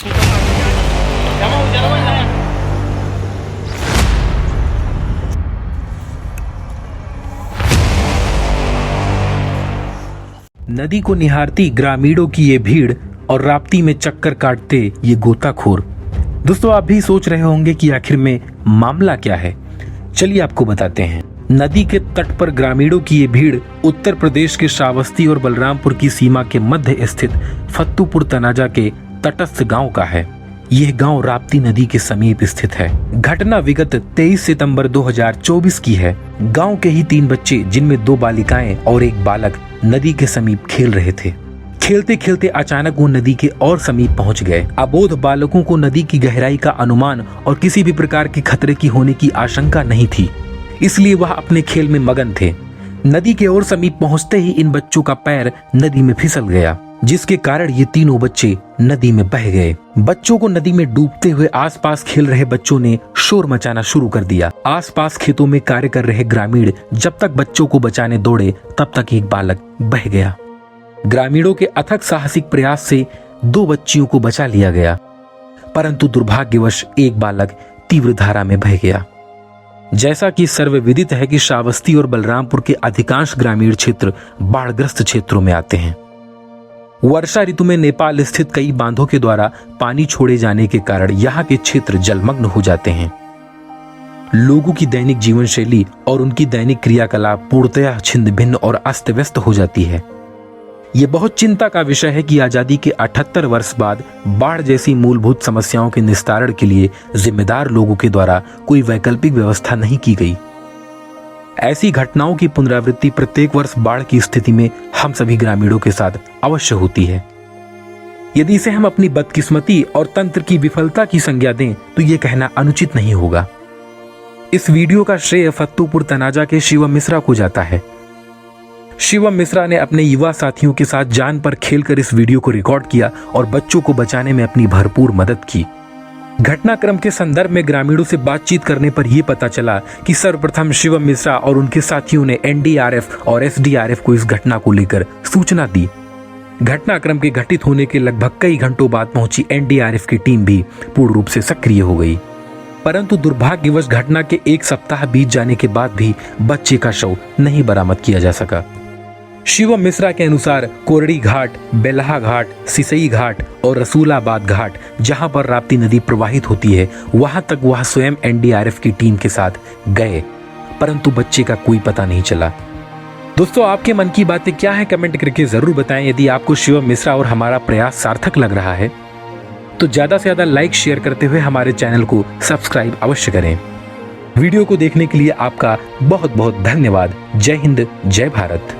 नदी को निहारती ग्रामीणों की ये भीड़ और राप्ती में चक्कर काटते ये गोताखोर। दोस्तों, आप भी सोच रहे होंगे कि आखिर में मामला क्या है। चलिए आपको बताते हैं। नदी के तट पर ग्रामीणों की ये भीड़ उत्तर प्रदेश के श्रावस्ती और बलरामपुर की सीमा के मध्य स्थित फत्तूपुर तनाजा के तटस्थ गांव का है। यह गांव राप्ती नदी के समीप स्थित है। घटना विगत 23 सितंबर 2024 की है। गांव के ही 3 बच्चे, जिनमें 2 बालिकाएं और 1 बालक, नदी के समीप खेल रहे थे। खेलते खेलते अचानक वो नदी के और समीप पहुंच गए। अबोध बालकों को नदी की गहराई का अनुमान और किसी भी प्रकार के खतरे की होने की आशंका नहीं थी, इसलिए वह अपने खेल में मगन थे। नदी के और समीप पहुंचते ही इन बच्चों का पैर नदी में फिसल गया, जिसके कारण ये तीनों बच्चे नदी में बह गए। बच्चों को नदी में डूबते हुए आसपास खेल रहे बच्चों ने शोर मचाना शुरू कर दिया। आसपास खेतों में कार्य कर रहे ग्रामीण जब तक बच्चों को बचाने दौड़े, तब तक एक बालक बह गया। ग्रामीणों के अथक साहसिक प्रयास से 2 बच्चियों को बचा लिया गया, परंतु दुर्भाग्यवश एक बालक तीव्र धारा में बह गया। जैसा कि सर्वविदित है कि श्रावस्ती और बलरामपुर के अधिकांश ग्रामीण क्षेत्र बाढ़ग्रस्त क्षेत्रों में आते हैं। वर्षा ऋतु में नेपाल स्थित कई बांधों के द्वारा पानी छोड़े जाने के कारण यहाँ के क्षेत्र जलमग्न हो जाते हैं। लोगों की दैनिक जीवन शैली और उनकी दैनिक क्रियाकलाप पूर्णतः छिन्न भिन्न और अस्त व्यस्त हो जाती है। ये बहुत चिंता का विषय है कि आजादी के 78 वर्ष बाद बाढ़ जैसी मूलभूत समस्याओं के निस्तारण के लिए जिम्मेदार लोगों के द्वारा कोई वैकल्पिक व्यवस्था नहीं की गई। ऐसी घटनाओं की पुनरावृत्ति प्रत्येक वर्ष बाढ़ की स्थिति में हम सभी ग्रामीणों के साथ अवश्य होती है। यदि इसे हम अपनी बदकिस्मती और तंत्र की विफलता की संज्ञा दें तो ये कहना अनुचित नहीं होगा। इस वीडियो का श्रेय फत्तूपुर तनाजा के शिवम मिश्रा को जाता है। शिवम मिश्रा ने अपने युवा साथियों के साथ जान पर खेलकर इस वीडियो को रिकॉर्ड किया और बच्चों को बचाने में अपनी भरपूर मदद की। घटनाक्रम के संदर्भ में ग्रामीणों से बातचीत करने पर यह पता चला कि सर्वप्रथम शिवम मिश्रा और उनके साथियों ने एनडीआरएफ और एसडीआरएफ को इस घटना को लेकर सूचना दी। घटनाक्रम के घटित होने के लगभग कई घंटों बाद पहुंची एनडीआरएफ की टीम भी पूर्ण रूप से सक्रिय हो गई, परंतु दुर्भाग्यवश घटना के 1 सप्ताह बीत जाने के बाद भी बच्चे का शव नहीं बरामद किया जा सका। शिवम मिश्रा के अनुसार कोरड़ी घाट, बेलहा घाट, सिसई घाट और रसूलाबाद घाट, जहां पर राप्ती नदी प्रवाहित होती है, वहां तक वह स्वयं एनडीआरएफ की टीम के साथ गए, परंतु बच्चे का कोई पता नहीं चला। दोस्तों, आपके मन की बातें क्या है, कमेंट करके जरूर बताएं। यदि आपको शिवम मिश्रा और हमारा प्रयास सार्थक लग रहा है तो ज्यादा से ज्यादा लाइक शेयर करते हुए हमारे चैनल को सब्सक्राइब अवश्य करें। वीडियो को देखने के लिए आपका बहुत बहुत धन्यवाद। जय हिंद, जय भारत।